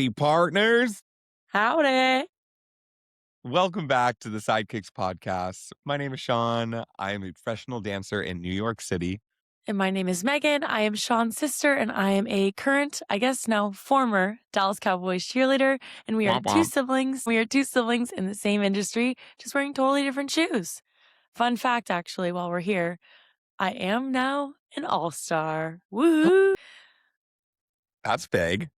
Howdy, partners. Howdy. Welcome back to the Sidekicks podcast. My name is Sean. I am a professional dancer in New York City. And my name is Megan. I am Sean's sister, and I am a current, I guess now former Dallas Cowboys cheerleader. And we are Womp two womp. siblings. We are two siblings in the same industry, just wearing totally different shoes. Fun fact, actually, while we're here, I am now an all-star. Woo! That's big.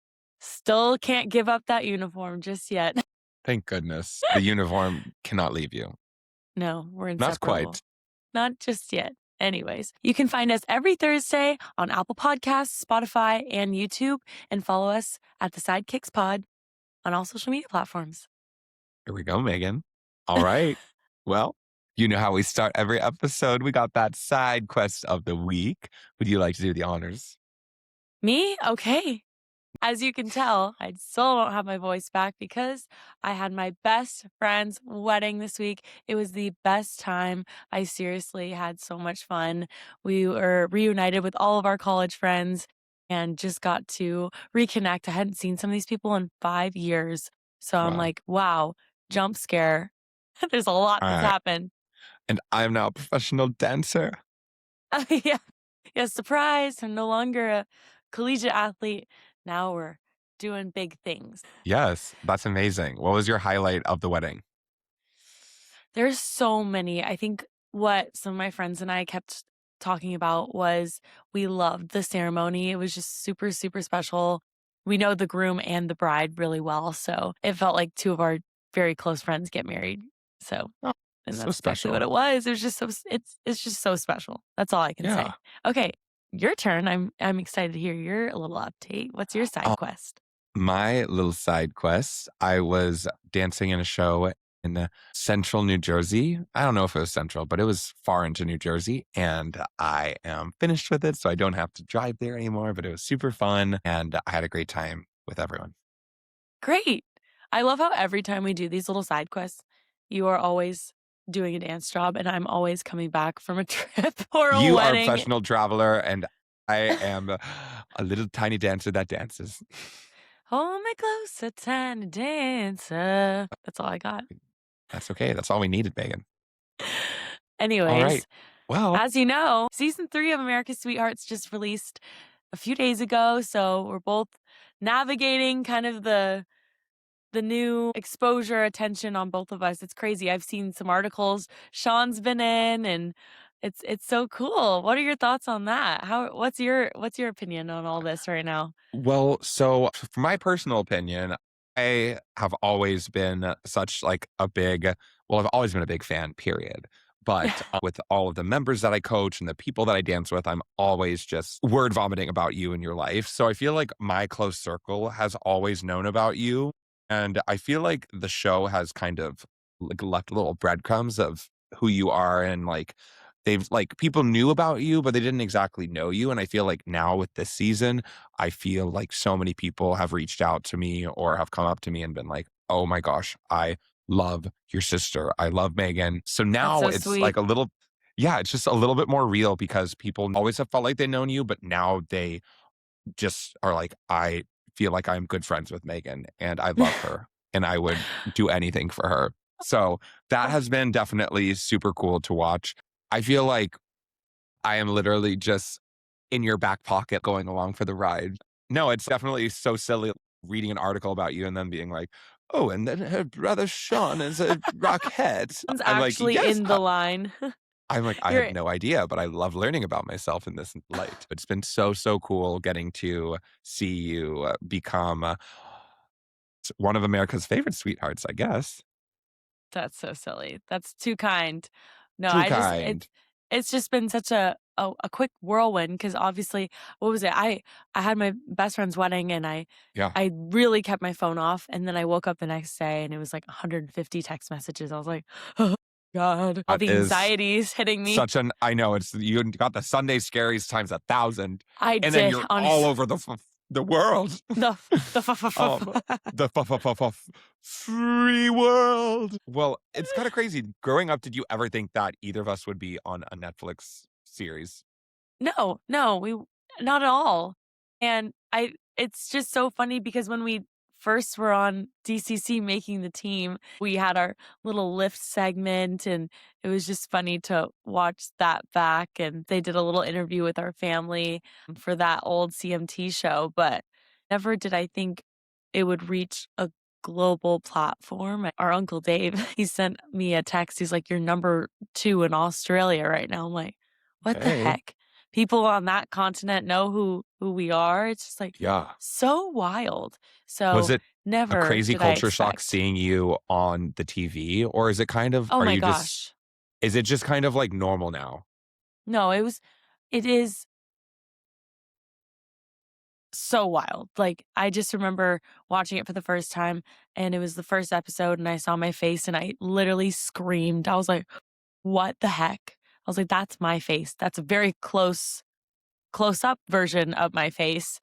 Still can't give up that uniform just yet. Thank goodness. The uniform cannot leave you. No, we're Not inseparable. quite. Not just yet. Anyways, you can find us every Thursday on Apple Podcasts, Spotify, and YouTube, and follow us at the Sidekicks Pod on all social media platforms. Here we go, Megan. All right. Well, you know how we start every episode. We got that side quest of the week. Would you like to do the honors? Me? Okay. As you can tell, I still don't have my voice back because I had my best friend's wedding this week. It was the best time. I seriously had so much fun. We were reunited with all of our college friends and just got to reconnect. I hadn't seen some of these people in 5 years. So I'm Wow. like, wow, jump scare. There's a lot All that's right. happened. And I'm now a professional dancer. Yeah. Yeah, surprise. I'm no longer a collegiate athlete. Now we're doing big things. Yes, that's amazing. What was your highlight of the wedding? There's so many. I think what some of my friends and I kept talking about was we loved the ceremony. It was just super, super special. We know the groom and the bride really well. So it felt like two of our very close friends get married. So, Oh, and so that's exactly what special. it was. It was just it's just so special. That's all I can say. Yeah. Okay, your turn. I'm excited to hear your little update. What's your side quest? My little side quest, I was dancing in a show in central New Jersey. I don't know if it was central, but it was far into New Jersey. And I am finished with it, so I don't have to drive there anymore. But it was super fun, and I had a great time with everyone. Great. I love how every time we do these little side quests, you are always doing a dance job and I'm always coming back from a trip or a You are a wedding. professional traveler, and I am a little tiny dancer that dances. Hold me closer, tiny dancer. That's all I got. That's okay. That's all we needed, Megan. All Anyways, right. Well, as you know, season 3 of America's Sweethearts just released a few days ago. So we're both navigating kind of the new exposure attention on both of us. It's crazy. I've seen some articles Sean's been in and it's so cool. What are your thoughts on that? What's your opinion on all this right now? well, so for my personal opinion, I have always been such like a big, well, I've always been a big fan, period. But with all of the members that I coach and the people that I dance with, I'm always just word vomiting about you and your life. So I feel like my close circle has always known about you. And I feel like the show has kind of like left little breadcrumbs of who you are and like they've like people knew about you, but they didn't exactly know you. And I feel like now with this season, I feel like so many people have reached out to me or have come up to me and been like, oh my gosh, I love your sister. I love Megan. So That's now so it's sweet. like a little, yeah, it's just a little bit more real because people always have felt like they've known you, but now they just are like, I feel like I'm good friends with Megan and I love her and I would do anything for her. So that has been definitely super cool to watch. I feel like I am literally just in your back pocket going along for the ride. No, it's definitely so silly reading an article about you and then being like, oh, and then her brother Sean is a rockhead. Sean's I'm like, actually yes. in the line. I'm like, I had You're no idea, but I love learning about myself in this light. It's been so, so cool getting to see you become one of America's favorite sweethearts, I guess. That's so silly. That's too kind. No, Too I just kind. it's just been such a quick whirlwind because obviously what was it? I had my best friend's wedding and Yeah. I really kept my phone off and then I woke up the next day and it was like 150 text messages. I was like, oh God, all That the is anxieties hitting me. such an, I know it's, you got the Sunday scaries times 1,000, I and then did, you're all honestly. over the world. The The free world. Well, it's kind of crazy. Growing up, did you ever think that either of us would be on a Netflix series? No, we not at all. And it's just so funny because when we first were on DCC making the team, we had our little lift segment, and it was just funny to watch that back, and they did a little interview with our family for that old CMT show, but never did I think it would reach a global platform. Our Uncle Dave, he sent me a text, he's like, "You're number 2 in Australia right now." I'm like, "What the Okay. heck?" People on that continent know who we are. It's just, like, Yeah. so wild. Was So, it a never crazy did I culture shock expect. seeing you on the TV, or is it kind of Oh are my you just gosh. is it just kind of, like, normal now? No, it is so wild. Like, I just remember watching it for the first time, and it was the first episode, and I saw my face, and I literally screamed. I was like, "What the heck?" I was like, "That's my face. That's a very close-up version of my face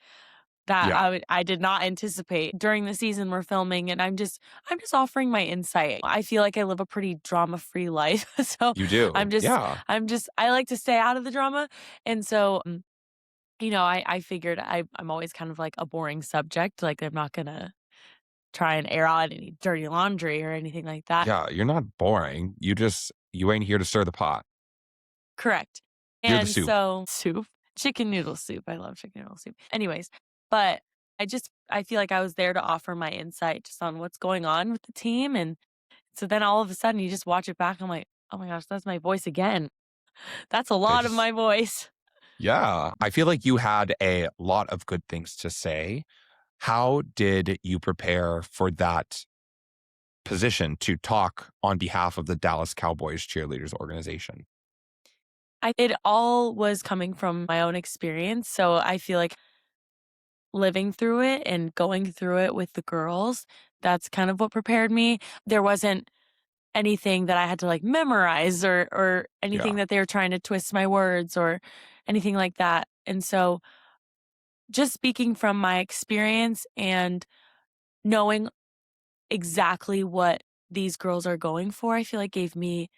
that Yeah, I did not anticipate." During the season we're filming, and I'm just offering my insight. I feel like I live a pretty drama-free life, so you do. I'm just Yeah, I'm just I like to stay out of the drama, and so, I figured I'm always kind of like a boring subject, like, I'm not gonna try and air out any dirty laundry or anything like that. yeah, you're not boring. You ain't here to stir the pot. Correct. You're the And soup. so soup, chicken noodle soup, I love chicken noodle soup. Anyways, but I feel like I was there to offer my insight just on what's going on with the team, and so then all of a sudden you just watch it back, I'm like, "Oh my gosh, that's my voice again." That's a They lot of just my voice. Yeah, I feel like you had a lot of good things to say. How did you prepare for that position to talk on behalf of the Dallas Cowboys Cheerleaders organization? It all was coming from my own experience, so I feel like living through it and going through it with the girls, that's kind of what prepared me. There wasn't anything that I had to, like, memorize or anything Yeah. that they were trying to twist my words or anything like that, and so, just speaking from my experience and knowing exactly what these girls are going for, I feel like gave me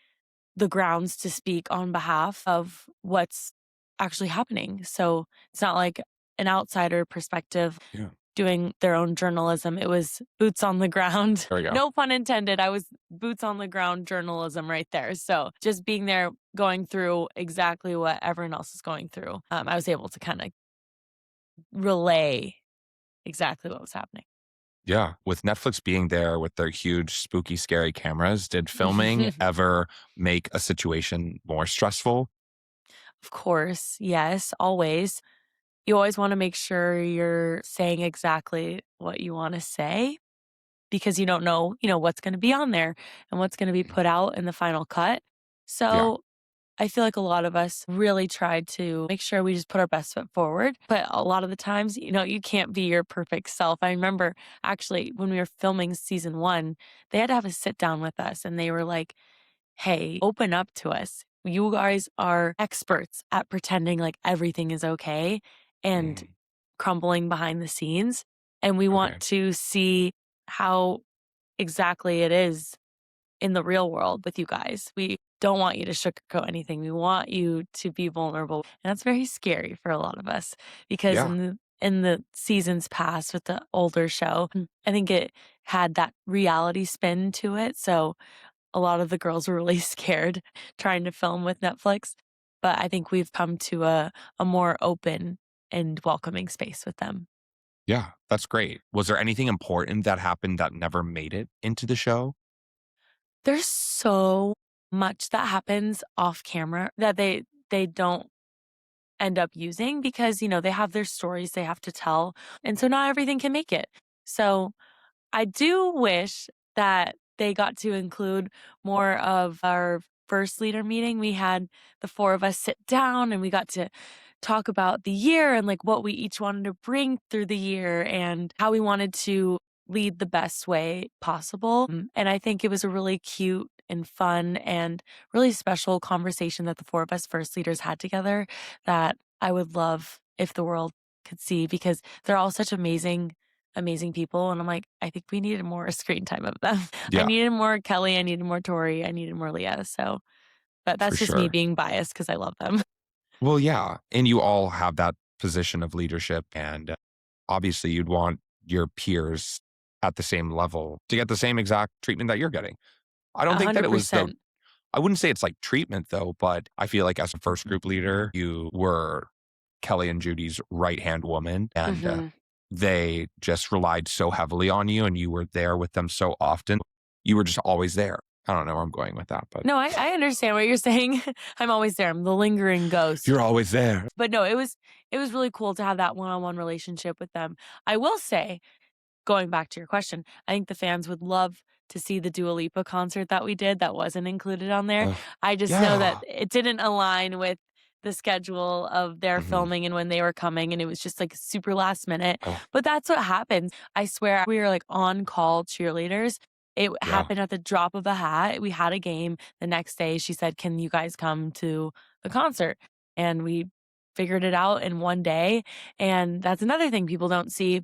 the grounds to speak on behalf of what's actually happening. So, it's not like an outsider perspective Yeah. doing their own journalism. It was boots on the ground. There we go. No pun intended. I was boots on the ground journalism right there. So just being there, going through exactly what everyone else is going through, I was able to kind of relay exactly what was happening. Yeah. With Netflix being there with their huge, spooky, scary cameras, did filming ever make a situation more stressful? Of course, yes, always. You always want to make sure you're saying exactly what you want to say because you don't know, what's going to be on there and what's going to be Mm. put out in the final cut. Yeah. So I feel like a lot of us really tried to make sure we just put our best foot forward. But a lot of the times, you can't be your perfect self. I remember actually when we were filming season 1, they had to have a sit down with us and they were like, "Hey, open up to us. You guys are experts at pretending like everything is okay and Mm. crumbling behind the scenes. And we want Okay. to see how exactly it is in the real world with you guys. We don't want you to sugarcoat anything. We want you to be vulnerable. And that's very scary for a lot of us because Yeah. in the seasons past with the older show, I think it had that reality spin to it. So a lot of the girls were really scared trying to film with Netflix. But I think we've come to a more open and welcoming space with them. Yeah. That's great. Was there anything important that happened that never made it into the show? There's so much that happens off camera that they don't end up using because, they have their stories they have to tell, and so not everything can make it. So, I do wish that they got to include more of our first leader meeting. We had the 4 of us sit down and we got to talk about the year and like what we each wanted to bring through the year and how we wanted to lead the best way possible. And I think it was a really cute and fun and really special conversation that the 4 of us first leaders had together that I would love if the world could see because they're all such amazing people, and I'm like, "I think we needed more screen time of them." I Yeah, needed more Kelly, I needed more Tori, I needed more Leah, so but for that's just me sure. being biased because I love them. Well, yeah. And you all have that position of leadership. And obviously, you'd want your peers at the same level to get the same exact treatment that you're getting. I don't think that it was the 100%. I wouldn't say it's like treatment though, but I feel like as a first group leader, you were Kelly and Judy's right-hand woman, and Mhm. they just relied so heavily on you, and you were there with them so often. You were just always there. I don't know where I'm going with that, but No, I understand what you're saying. I'm always there. I'm the lingering ghost. you're always there. But no, it was really cool to have that one-on-one relationship with them. I will say, going back to your question, I think the fans would love to see the Dua Lipa concert that we did that wasn't included on there. Uh, I just know that yeah. it didn't align with the schedule of their Mhm. filming and when they were coming, and it was just, like, super last minute. Oh, But that's what happens. I swear we were, like, on-call cheerleaders. It yeah. happened at the drop of a hat. We had a game. The next day, she said, "Can you guys come to the concert?" And we figured it out in one day, and that's another thing people don't see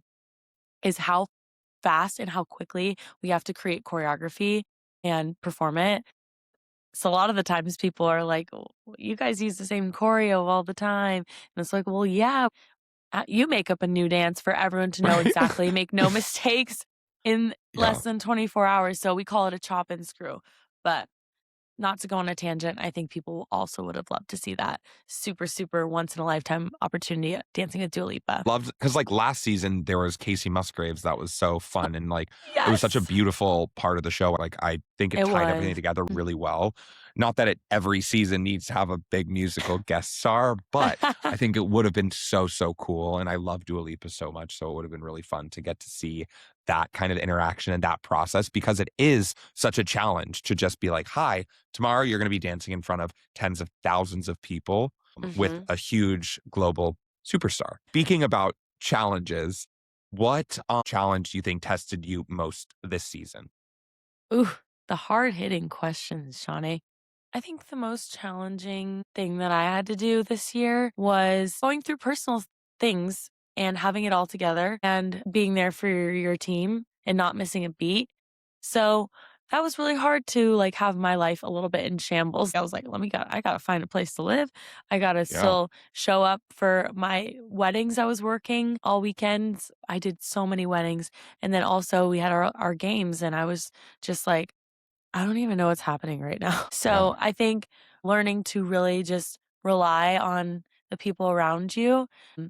is how fast and how quickly we have to create choreography and perform it. So a lot of the times people are like, "Oh, you guys use the same choreo all the time." And it's like, "Well, yeah, you make up a new dance for everyone to know exactly, make no mistakes in Yeah. less than 24 hours." So we call it a chop and screw. But not to go on a tangent, I think people also would have loved to see that super, super once in a lifetime opportunity at Dancing with Dua Lipa. Loved because like last season there was Casey Musgraves that was so fun and like it was such a Yes, beautiful part of the show. Like I think it it tied everything was. together really well. Not that it every season needs to have a big musical guest star, but I think it would have been so so cool. And I love Dua Lipa so much, so it would have been really fun to get to see that kind of interaction and that process because it is such a challenge to just be like, "Hi, tomorrow you're going to be dancing in front of tens of thousands of people." With Mhm. a huge global superstar. Speaking about challenges, what challenge do you think tested you most this season? Ooh, the hard-hitting questions, Shawnee. I think the most challenging thing that I had to do this year was going through personal things and having it all together and being there for your team and not missing a beat. So that was really hard to like have my life a little bit in shambles. I was like, I gotta find a place to live. I gotta Yeah. still show up for my weddings. I was working all weekends. I did so many weddings. And then also we had our games and I was just like, I don't even know what's happening right now. Yeah. So I think learning to really just rely on the people around you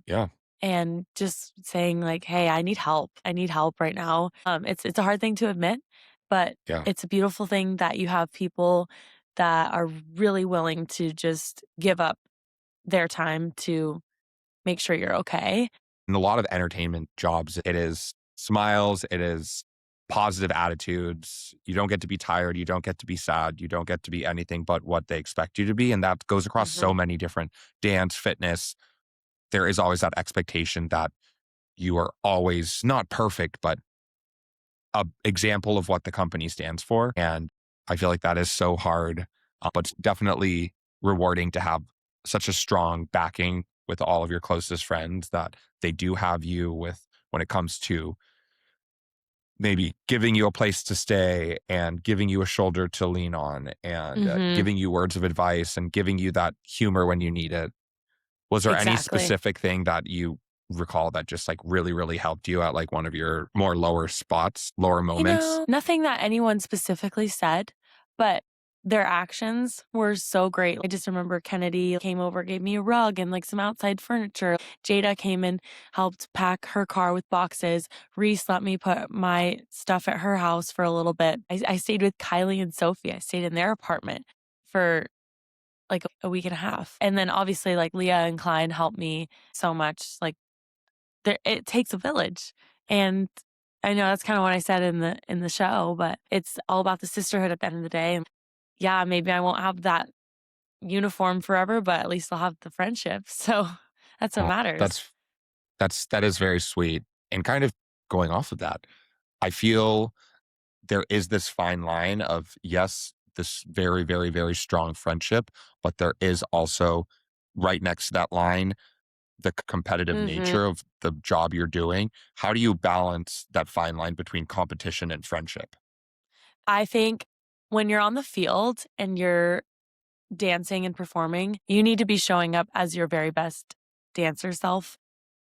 Yeah. and just saying like, "Hey, I need help. I need help right now." It's a hard thing to admit, but Yeah. it's a beautiful thing that you have people that are really willing to just give up their time to make sure you're okay. In a lot of entertainment jobs, it is smiles, it is positive attitudes. You don't get to be tired, you don't get to be sad, you don't get to be anything but what they expect you to be. And that goes across so Mhm. many different dance, fitness. There is always that expectation that you are always not perfect, but a example of what the company stands for. And I feel like that is so hard, but definitely rewarding to have such a strong backing with all of your closest friends that they do have you with when it comes to maybe giving you a place to stay and giving you a shoulder to lean on and Mhm. giving you words of advice and giving you that humor when you need it. Was there any Exactly. specific thing that you recall that just like really, really helped you at like one of your more lower spots, lower moments? Nothing that anyone specifically said, but their actions were so great. I just remember Kennedy came over, gave me a rug and like some outside furniture. Jada came and helped pack her car with boxes. Reese let me put my stuff at her house for a little bit. I stayed with Kylie and Sophie. I stayed in their apartment for like a week and a half. And then obviously like Leah and Klein helped me so much. Like it takes a village. And I know that's kind of what I said in the show, but it's all about the sisterhood at the end of the day. And yeah, maybe I won't have that uniform forever, but at least I'll have the friendship. So that's what Oh, matters. that is very sweet. And kind of going off of that, I feel there is this fine line of yes, this very, very, very strong friendship, but there is also right next to that line the competitive Mhm. nature of the job you're doing. How do you balance that fine line between competition and friendship? I think when you're on the field and you're dancing and performing, you need to be showing up as your very best dancer self.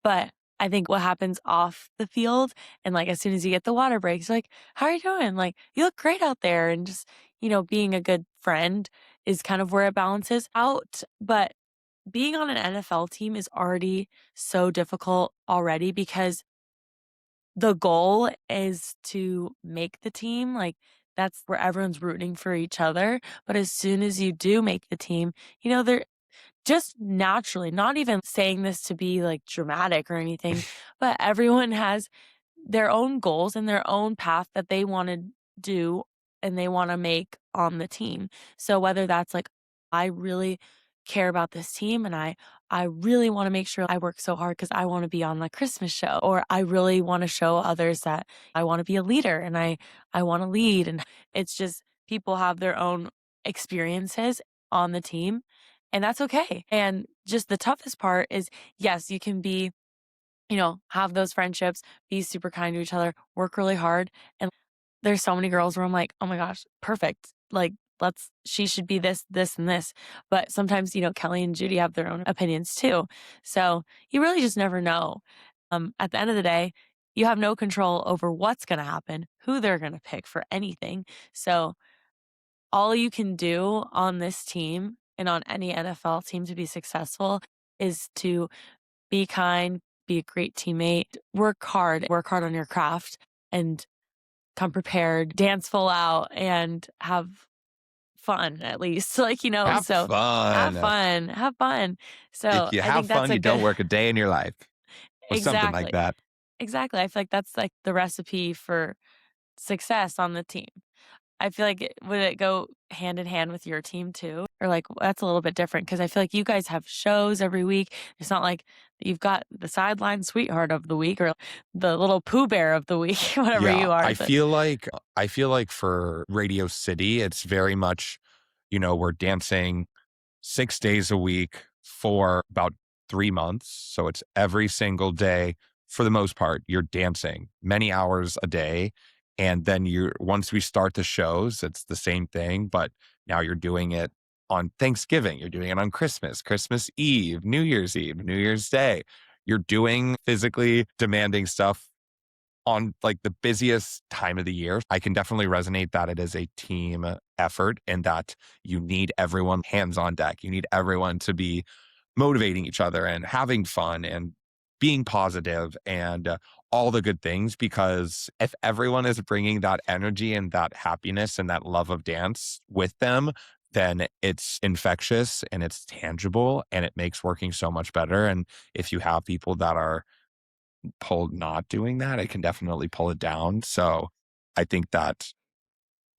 But I think what happens off the field and, like, as soon as you get the water breaks, like, "How are you doing?" Like, "You look great out there," and just, being a good friend is kind of where it balances out, but being on an NFL team is already so difficult already because the goal is to make the team, like, that's where everyone's rooting for each other, but as soon as you do make the team, they're just naturally, not even saying this to be, like, dramatic or anything, but everyone has their own goals and their own path that they wanna do and they wanna make on the team. So whether that's like, I really care about this team and I really wanna make sure I work so hard because I wanna be on the Christmas show, or I really wanna show others that I wanna be a leader and I wanna lead, and it's just people have their own experiences on the team, and that's okay. And just the toughest part is, yes, you can be have those friendships, be super kind to each other, work really hard. And there's so many girls where I'm like, oh my gosh, perfect. Like, she should be this, this, and this. But sometimes, Kelly and Judy have their own opinions too. So you really just never know. At the end of the day, you have no control over what's going to happen, who they're going to pick for anything. So all you can do on this team and on any NFL team to be successful is to be kind, be a great teammate, work hard on your craft, and come prepared, dance full out, and have fun at least. Have So have fun. fun, have fun. So If you I have think that's fun, a you don't good work a day in your life or something like exactly, that. exactly. I feel like that's like the recipe for success on the team. I feel like would it go hand in hand with your team too? Or like that's a little bit different because I feel like you guys have shows every week. It's not like you've got the sideline sweetheart of the week or the little Pooh Bear of the week, whatever Yeah, you are. I feel like for Radio City, it's very much, we're dancing 6 days a week for about 3 months. So it's every single day for the most part, you're dancing many hours a day. And then once we start the shows, it's the same thing, but now you're doing it on Thanksgiving, you're doing it on Christmas, Christmas Eve, New Year's Eve, New Year's Day. You're doing physically demanding stuff on like the busiest time of the year. I can definitely resonate that it is a team effort and that you need everyone hands on deck. You need everyone to be motivating each other and having fun and being positive and all the good things. Because if everyone is bringing that energy and that happiness and that love of dance with them, then it's infectious and it's tangible and it makes working so much better. And if you have people that are pulled not doing that, it can definitely pull it down. So I think that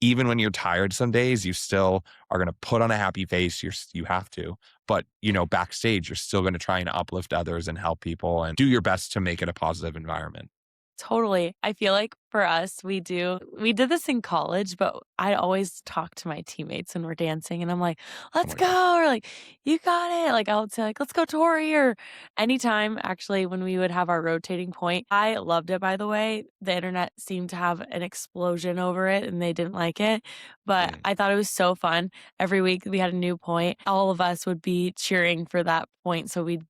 even when you're tired some days, you still are going to put on a happy face. You have to, but backstage, you're still going to try and uplift others and help people and do your best to make it a positive environment. Totally. I feel like for us, we did this in college, but I always talk to my teammates when we're dancing and I'm like, Oh let's my gosh. go. Or like, you got it. Like I would say like, let's go Tori or anytime actually when we would have our rotating point. I loved it, by the way. The internet seemed to have an explosion over it and they didn't like it. But Mm, I thought it was so fun. Every week we had a new point. All of us would be cheering for that point. So we'd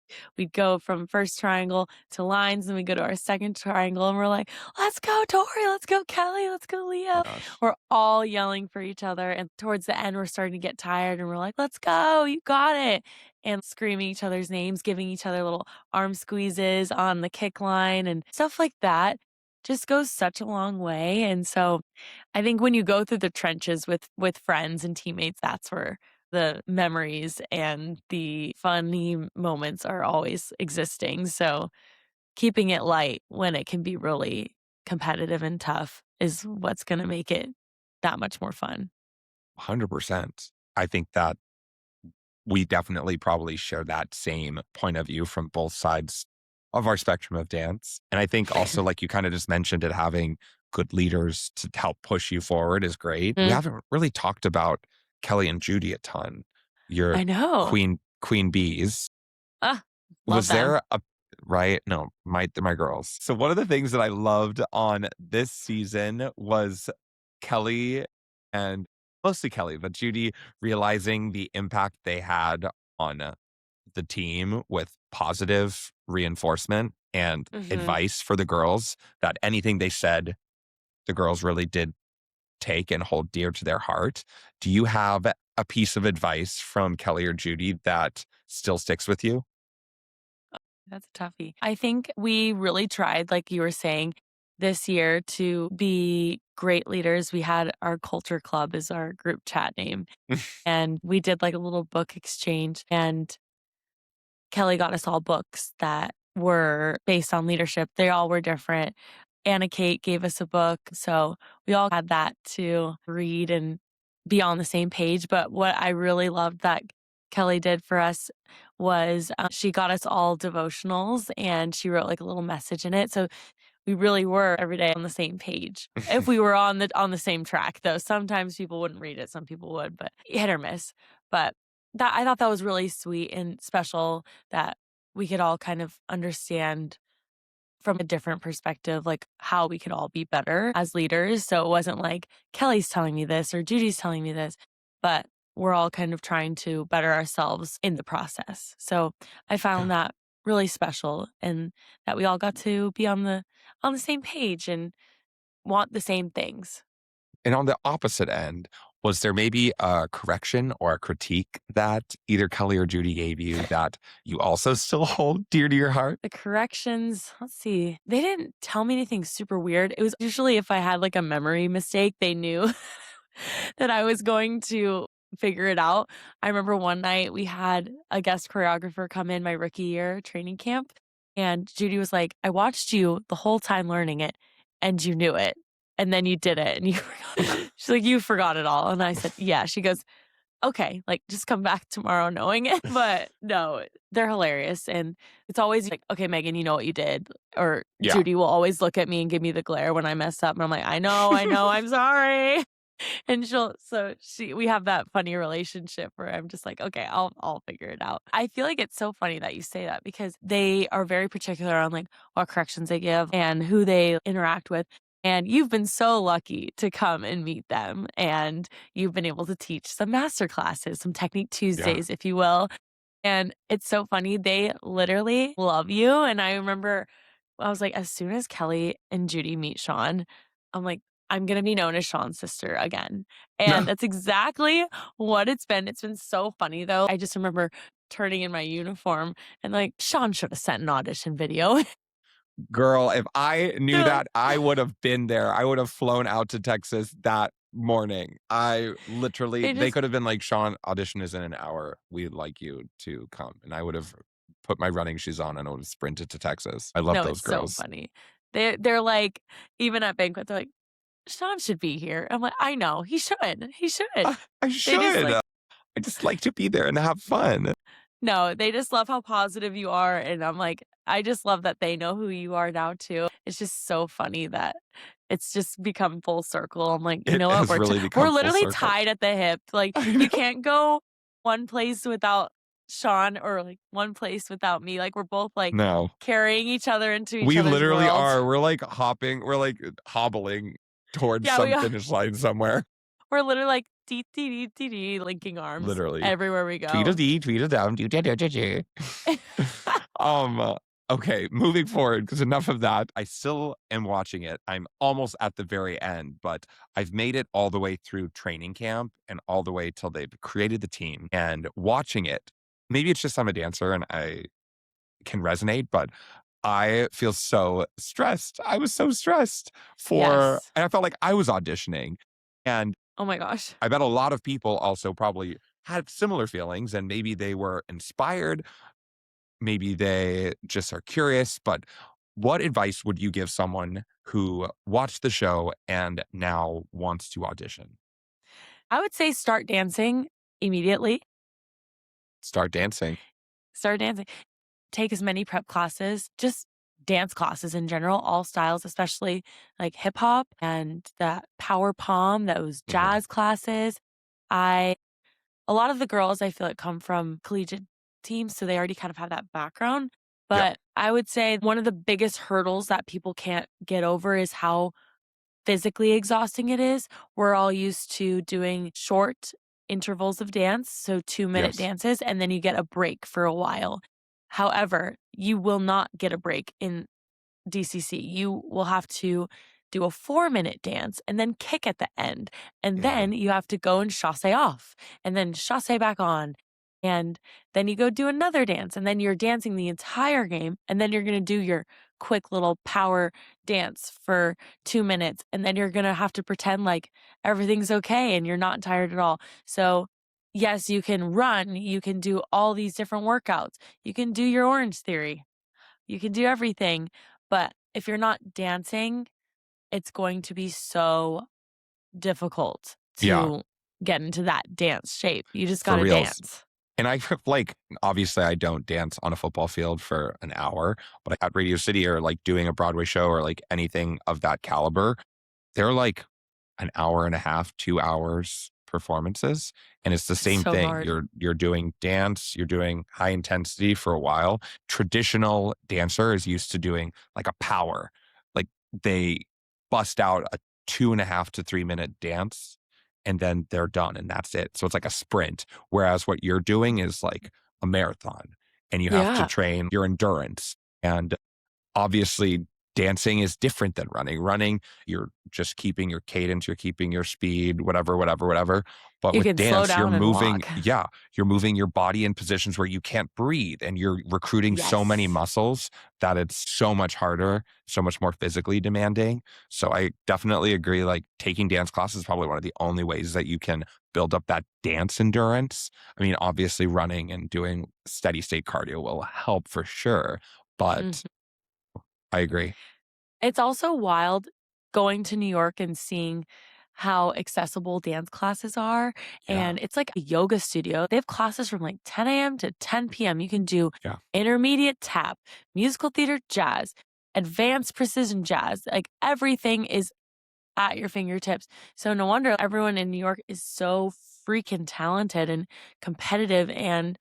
go from first triangle to lines, and we go to our second triangle, and we're like, "Let's go, Tori! Let's go, Kelly! Let's go, oh Leo!" my gosh. We're all yelling for each other, and towards the end, we're starting to get tired, and we're like, "Let's go! You got it!" And screaming each other's names, giving each other little arm squeezes on the kick line, and stuff like that. Just goes such a long way. And so I think when you go through the trenches with friends and teammates, that's where the memories and the funny moments are always existing. So keeping it light when it can be really competitive and tough is what's going to make it that much more fun. 100%. I think that we definitely probably share that same point of view from both sides of our spectrum of dance. And I think also, like you kind of just mentioned it, having good leaders to help push you forward is great. We Mm, haven't really talked about Kelly and Judy a ton. Your I know. queen bees. Ah, love Was them. there a right? No, my girls. So one of the things that I loved on this season was Kelly and mostly Kelly, but Judy realizing the impact they had on the team with positive reinforcement. and Mhm. advice for the girls that anything they said, the girls really did take and hold dear to their heart. Do you have a piece of advice from Kelly or Judy that still sticks with you? That's a toughie. I think we really tried, like you were saying, this year to be great leaders. We had our culture club is our group chat name, and we did like a little book exchange, and Kelly got us all books that were based on leadership. They all were different. Anna Kate gave us a book. So we all had that to read and be on the same page. But what I really loved that Kelly did for us was she got us all devotionals and she wrote like a little message in it. So we really were every day on the same page. If we were on the same track, though, sometimes people wouldn't read it, some people would, but hit or miss. But that I thought that was really sweet and special that we could all kind of understand from a different perspective, like how we could all be better as leaders. So it wasn't like Kelly's telling me this or Judy's telling me this, but we're all kind of trying to better ourselves in the process. So I Yeah. found that really special and that we all got to be on the same page and want the same things. And on the opposite end, was there maybe a correction or a critique that either Kelly or Judy gave you that you also still hold dear to your heart? The corrections, let's see. They didn't tell me anything super weird. It was usually if I had like a memory mistake, they knew that I was going to figure it out. I remember one night we had a guest choreographer come in my rookie year training camp, and Judy was like, I watched you the whole time learning it, and you knew it. And then you did it, and you forgot. She's like, you forgot it all. And I said, yeah. She goes, okay, like just come back tomorrow knowing it. But no, they're hilarious. And it's always like, okay, Megan, you know what you did. Or Yeah. Judy will always look at me and give me the glare when I mess up. And I'm like, I know, I'm sorry. And we have that funny relationship where I'm just like, okay, I'll figure it out. I feel like it's so funny that you say that because they are very particular on like what corrections they give and who they interact with. And you've been so lucky to come and meet them. And you've been able to teach some master classes, some technique Yeah. Tuesdays, if you will. And it's so funny. They literally love you. And I remember I was like, as soon as Kelly and Judy meet Sean, I'm like, I'm gonna be known as Sean's sister again. And that's exactly what it's been. It's been so funny though. I just remember turning in my uniform and like, Sean should have sent an audition video. Girl, if I knew They're like that, I would have been there. I would have flown out to Texas that morning. they They just could have been like, Sean, audition is in an hour. We'd like you to come. And I would have put my running shoes on and I would have sprinted to Texas. I love no, those it's so girls. funny. They're like, even at banquets, they're like, Sean should be here. I'm like, I know, he should. He should. I They just should. like I just like to be there and have fun. No, they just love how positive you are, and I'm like, I just love that they know who you are now too. It's just so funny that it's just become full circle. I'm like, you It know what? has really We're become full literally circle. tied at the hip. Like, I you know. can't go one place without Sean or like one place without me. Like, we're both like No. carrying each other into each We other's literally worlds. are. We're like hobbling towards Yeah, we some are. finish line somewhere. We're literally like dee dee dee dee dee linking arms Literally. everywhere we go. Tweedledee, Tweedledum, doo doo doo doo doo. Um, okay, moving forward, because enough of that. I still am watching it. I'm almost at the very end, but I've made it all the way through training camp and all the way till they've created the team. And watching it, maybe it's just I'm a dancer and I can resonate, but I feel so stressed. I was so stressed Yes. and I felt like I was auditioning. And Oh my gosh. I bet a lot of people also probably had similar feelings and maybe they were inspired. Maybe they just are curious. But what advice would you give someone who watched the show and now wants to audition? I would say start dancing immediately. Start dancing. Start dancing. Take as many prep classes, just dance classes in general, all styles, especially like hip hop and that power palm, those Mhm. jazz classes. I A lot of the girls I feel like come from collegiate teams, so they already kind of have that background. Yeah. But I would say one of the biggest hurdles that people can't get over is how physically exhausting it is. We're all used to doing short intervals of dance, so 2-minute Yes. dances, and then you get a break for a while. However, you will not get a break in DCC. You will have to do a 4-minute dance and then kick at the end. And Yeah. then you have to go and chasse off and then chasse back on. And then you go do another dance. And then you're dancing the entire game. And then you're going to do your quick little power dance for 2 minutes. And then you're going to have to pretend like everything's okay and you're not tired at all. So, yes, you can run. You can do all these different workouts. You can do your orange theory. You can do everything. But if you're not dancing, it's going to be so difficult Yeah. to get into that dance shape. You just For gotta reals. dance. And I like, obviously, I don't dance on a football field for an hour, but at Radio City or like doing a Broadway show or like anything of that caliber, they're like an hour and a half, 2 hours performances. And it's the It's same so thing. hard. You're doing dance, you're doing high intensity for a while. Traditional dancer is used to doing like a power. Like they bust out a 2.5 to 3 minute dance and then they're done and that's it. So it's like a sprint. Whereas what you're doing is like a marathon and you have to Yeah, train your endurance. And obviously, dancing is different than running. Running, you're just keeping your cadence, you're keeping your speed, whatever, whatever, whatever. But you with can slow dance, you're down and moving, walk. yeah, you're moving your body in positions where you can't breathe and you're recruiting so many Yes. muscles that it's so much harder, so much more physically demanding. So I definitely agree. Like taking dance classes is probably one of the only ways that you can build up that dance endurance. I mean, obviously, running and doing steady state cardio will help for sure, but Mhm. I agree. It's also wild going to New York and seeing how accessible dance classes are, Yeah. and it's like a yoga studio. They have classes from, like, 10 a.m. to 10 p.m. You can do Yeah. intermediate tap, musical theater jazz, advanced precision jazz, like, everything is at your fingertips. So no wonder everyone in New York is so freaking talented and competitive and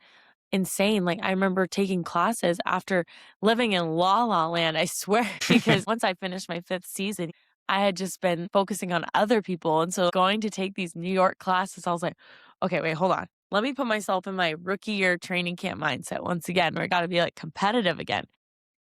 insane. Like, I remember taking classes after living in La La Land, I swear, because once I finished my 5th season, I had just been focusing on other people, and so going to take these New York classes, I was like, "Okay, wait, hold on. Let me put myself in my rookie year training camp mindset once again, where I gotta be, like, competitive again."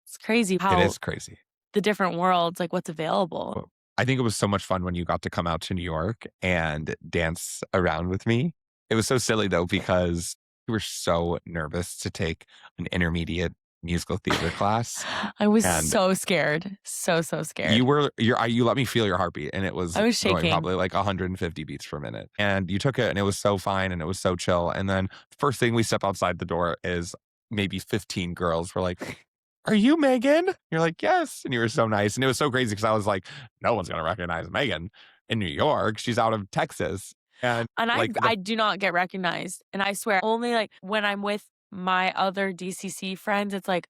It's crazy It how is crazy. the different worlds, like, what's available. Well, I think it was so much fun when you got to come out to New York and dance around with me. It was so silly though, because we were so nervous to take an intermediate musical theater class. I was And so scared. So, so scared. you let me feel your heartbeat and it was I was going shaking. probably like 150 beats per minute. And you took it and it was so fine and it was so chill. And then first thing we step outside the door is maybe 15 girls were like, "Are you Megan?" You're like, "Yes." And you were so nice. And it was so crazy because I was like, no one's gonna recognize Megan in New York. She's out of Texas. And And I like the I do not get recognized, and I swear only, like, when I'm with my other DCC friends, it's like,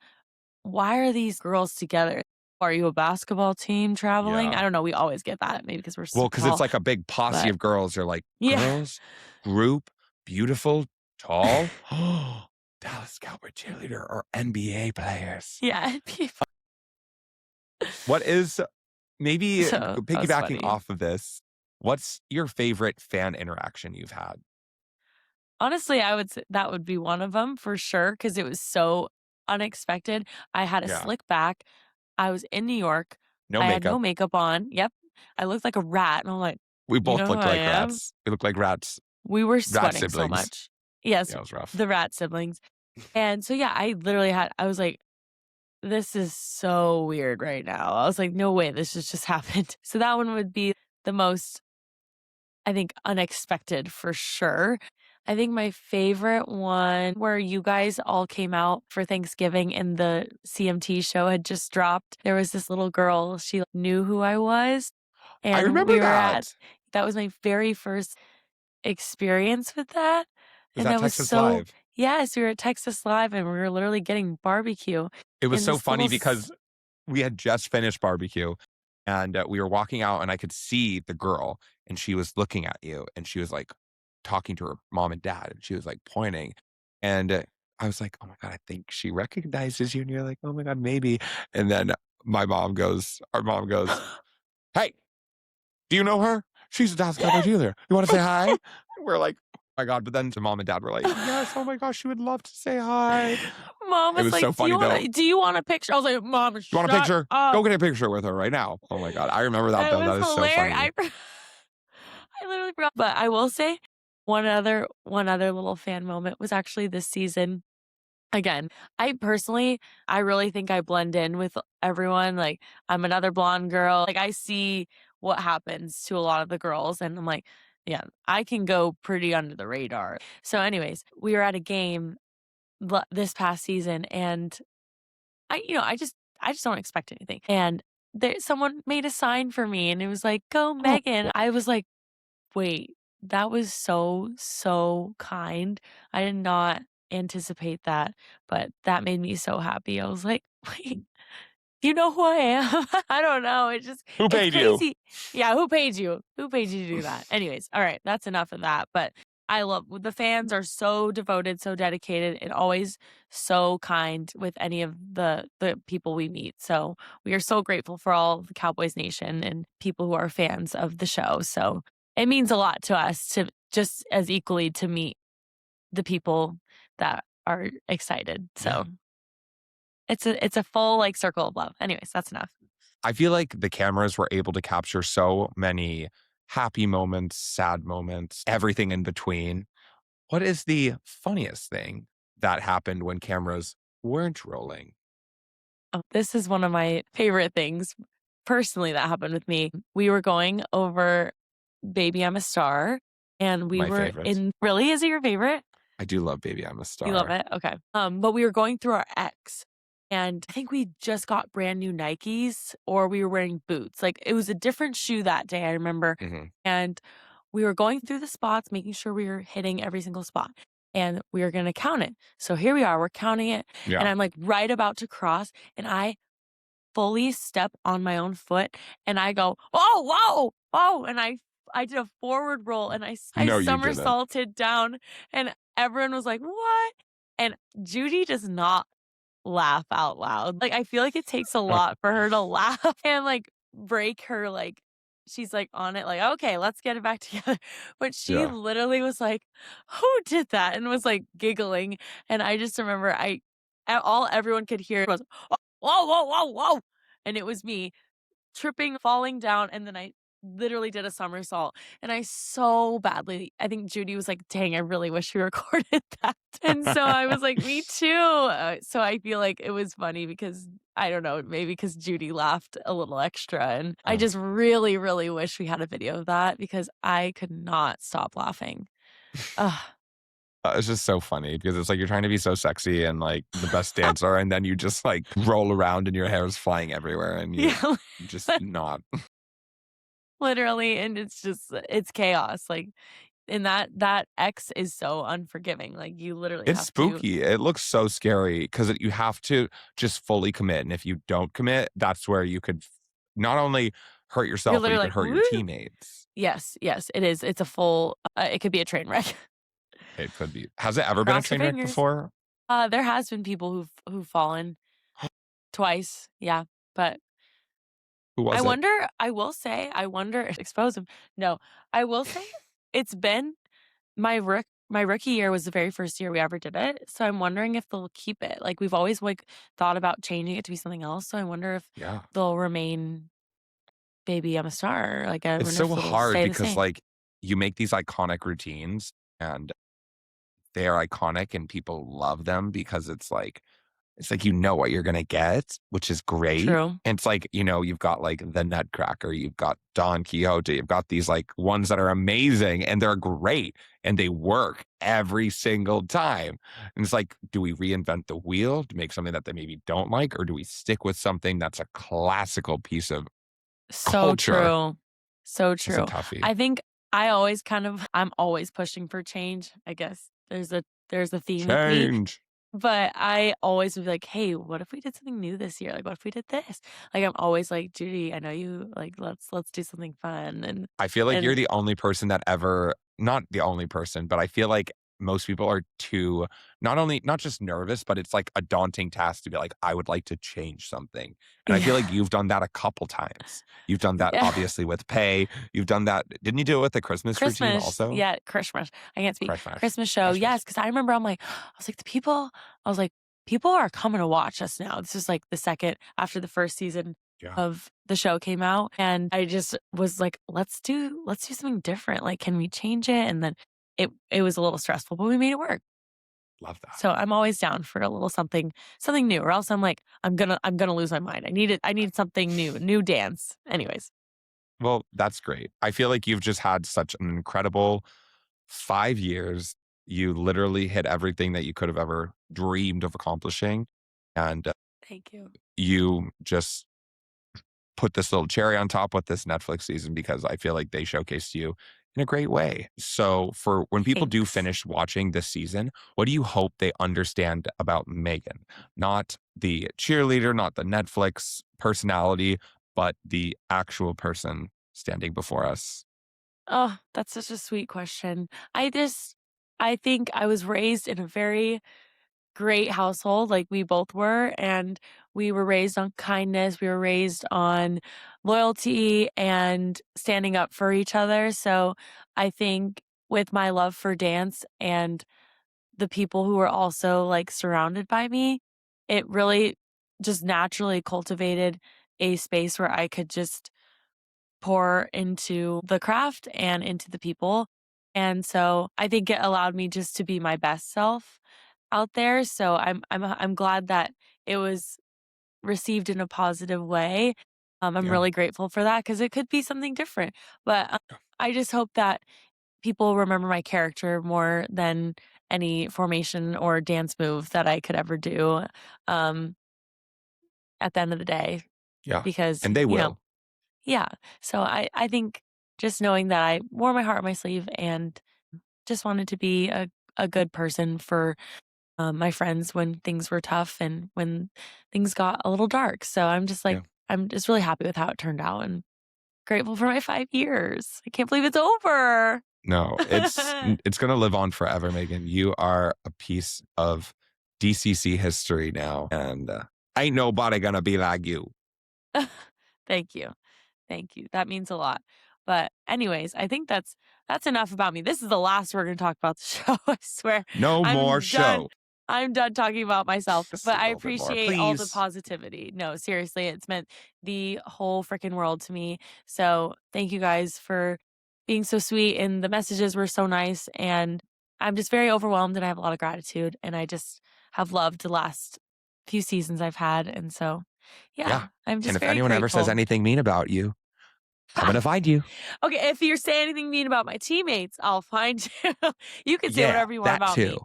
"Why are these girls together? Are you a basketball team traveling?" I yeah. don't know, we always get that, maybe because 'cause we're Well, because it's small, like a big posse but of girls. They're like, yeah. girls, group, beautiful, tall. Dallas Cowboy Cheerleader or NBA players. Yeah, What is maybe so that was piggybacking funny. off of this, what's your favorite fan interaction you've had? Honestly, I would say that would be one of them for sure because it was so unexpected. I had a Yeah. slick back. I was in New York. No I had no makeup. makeup on. Yep. I looked like a rat, and I'm like, We "You both know who looked I like am?" rats. We looked like rats, We were rat sweating so siblings. much. Yes, Yeah, it was rough. the rat siblings. And so, yeah, I was like, "This is so weird right now." I was like, "No way, this has just happened." So that one would be the most, I think, unexpected for sure. I think my favorite one where you guys all came out for Thanksgiving and the CMT show had just dropped. There was this little girl, she knew who I was, I and remember we were at that. that was my very first experience with that, It was and at that was Texas so Live. yes, we were at Texas Live, and we were literally getting barbecue It was in so this little funny because we had just finished barbecue and we were walking out and I could see the girl and she was looking at you and she was like talking to her mom and dad and she was like pointing and I was like, "Oh my God, I think she recognizes you." And you're like, "Oh my God, maybe." And then our mom goes, "Hey, do you know her? She's a Dallas Cowboy Cheerleader. You want to say hi?" And we're like, my god, but then the mom and dad were like, "Yes, oh my gosh, she would love to say hi." Mom It was was like, so funny though. Do you want a picture?" I was like, "Mom, "You want a shut picture? up." Go get a picture with her right now." Oh my god, I remember that It though, was that is so hilarious. funny. I literally forgot. But I will say one other little fan moment was actually this season. Again, I really think I blend in with everyone. Like, I'm another blonde girl. Like, I see what happens to a lot of the girls, and I'm like, yeah, I can go pretty under the radar. So, anyways, we were at a game this past season, and I just don't expect anything. And someone made a sign for me, and it was like, "Go, Oh, Megan." I was like, "Wait, that was so, so kind." I did not anticipate that, but that made me so happy. I was like, "Wait, you know who I am?" I don't know. who It's paid you? crazy. Yeah, who paid you? Who paid you to do that? Anyways, all right, that's enough of that. But I love the fans are so devoted, so dedicated, and always so kind with any of the people we meet. So we are so grateful for all the Cowboys Nation and people who are fans of the show. So it means a lot to us to just as equally to meet the people that are excited. Yeah. So it's a full like circle of love. Anyways, that's enough. I feel like the cameras were able to capture so many happy moments, sad moments, everything in between. What is the funniest thing that happened when cameras weren't rolling? Oh, this is one of my favorite things personally that happened with me. We were going over Baby I'm a Star, and we My were favorite. in Really? Is it your favorite? I do love Baby I'm a You love Star. it? Okay. But we were going through our ex, and I think we just got brand new Nikes or we were wearing boots. Like, it was a different shoe that day, I remember. Mhm. And we were going through the spots, making sure we were hitting every single spot, and we were gonna count it. So here we are, we're counting it, and Yeah. I'm, like, right about to cross, and I fully step on my own foot, and I go, "Oh, whoa, oh," and I did a forward roll, and I No, you didn't. somersaulted down, and everyone was like, "What?" And Judy does not laugh out loud. Like, I feel like it takes a lot for her to laugh and, like, break her, like she's, like, on it, like, "Okay, let's get it back together." But she Yeah. literally was like, "Who did that?" And was, like, giggling, and I just remember all everyone could hear was, "Oh, whoa, whoa, whoa, whoa," and it was me tripping, falling down, and then I literally did a somersault, and I think Judy was like, "Dang, I really wish we recorded that." And so I was like, "Me too." So I feel like it was funny because I don't know, maybe because Judy laughed a little extra, and I Uh, just really, really wish we had a video of that because I could not stop laughing. Ugh. it's just so funny because it's like you're trying to be so sexy and like the best dancer, and then you just like roll around and your hair is flying everywhere and you're Yeah, just not. literally, and it's chaos, like, and that ex is so unforgiving, like, you literally It's have to spooky. It looks so scary because you have to just fully commit. And if you don't commit, that's where you could not only hurt you're yourself, but you literally could like, hurt "Woo." your teammates. Yes, yes, it is, it's a full it could be a train wreck. It could be. Has it ever been a Cross your train wreck fingers. before? There has been people who've fallen twice, yeah, but Who was it? I wonder expose him. No, I will say it's been my rookie year was the very first year we ever did it, so I'm wondering if they'll keep it. Like, we've always, like, thought about changing it to be something else, so I wonder if Yeah. they'll remain "Baby, I'm a Star." Like, I It's wonder so if it'll hard stay the because same. like you make these iconic routines and they are iconic and people love them because it's like you know what you're gonna get, which is great. True. And it's like, you've got like the Nutcracker, you've got Don Quixote, you've got these like ones that are amazing and they're great and they work every single time. And it's like, do we reinvent the wheel to make something that they maybe don't like, or do we stick with something that's a classical piece of So culture? true. So It's a true. toughie. I think I'm always pushing for change, I guess. There's a theme with me, Change. but I always would be like, "Hey, what if we did something new this year? Like, what if we did this?" Like, I'm always like, "Judy, I know you like, let's do something fun." I feel like you're And the only person that ever, not the only person, but I feel like most people are too not just nervous, but it's like a daunting task to be like, I would like to change something. And I feel like Yeah. you've done that a couple times. You've done that Yeah. obviously with pay. You've done that. Didn't you do it with the Christmas routine Christmas, also? yeah, Christmas. I can't speak. Christmas. Christmas show, Christmas. yes, because I remember I was like, I was like, "People are coming to watch us now." This is like the second after the first season Yeah. of the show came out, and I just was like, let's do something different. Like, can we change it?" And then it was a little stressful, but we made it work. Love that. So I'm always down for a little something new, or else I'm like, I'm gonna lose my mind. I need something new, new dance. Anyways, Well, that's great. I feel like you've just had such an incredible 5 years. You literally hit everything that you could have ever dreamed of accomplishing. And thank you. you just put this little cherry on top with this Netflix season because I feel like they showcased you in a great way. So, for when people do Thanks. finish watching this season, what do you hope they understand about Megan? Not the cheerleader, not the Netflix personality, but the actual person standing before us. Oh, that's such a sweet question. I think I was raised in a very great household, like we both were, and we were raised on kindness. We were raised on loyalty and standing up for each other. So I think with my love for dance and the people who were also like surrounded by me, it really just naturally cultivated a space where I could just pour into the craft and into the people. And so I think it allowed me just to be my best self out there. So I'm glad that it was received in a positive way. I'm Yeah. really grateful for that because it could be something different. But I just hope that people remember my character more than any formation or dance move that I could ever do um, at the end of the day. Yeah. Because, And they will. yeah. So I think just knowing that I wore my heart on my sleeve and just wanted to be a good person for my friends when things were tough and when things got a little dark. So Yeah. I'm just really happy with how it turned out and grateful for my 5 years. I can't believe it's over. No, it's gonna live on forever, Megan. You are a piece of DCC history now, and ain't nobody gonna be like you. Thank you. Thank you. That means a lot. But anyways, I think that's enough about me. This is the last we're going to talk about the show. I swear. No more I'm done. show. I'm done talking about myself, Just but a I little bit more, appreciate all the please. positivity. No, seriously, it's meant the whole freaking world to me. So, thank you guys for being so sweet and the messages were so nice and I'm just very overwhelmed and I have a lot of gratitude and I just have loved the last few seasons I've had and so Yeah. yeah, I'm And just if very anyone ever says grateful. anything mean about you, I'm gonna find you. Okay, if you're saying anything mean about my teammates, I'll find you. You can say Yeah, whatever you want that about too. me,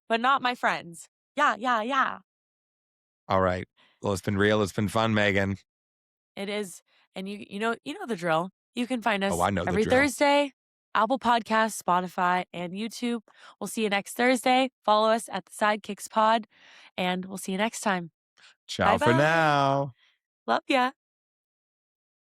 but not my friends. Yeah, yeah, yeah. All right. Well, it's been real. It's been fun, Megan. It is. And you know the drill. You can find Oh, us I know the every drill. Thursday, Apple Podcasts, Spotify, and YouTube. We'll see you next Thursday. Follow us at the Sidekicks Pod, and we'll see you next time. Ciao Bye for bye. now. Love ya.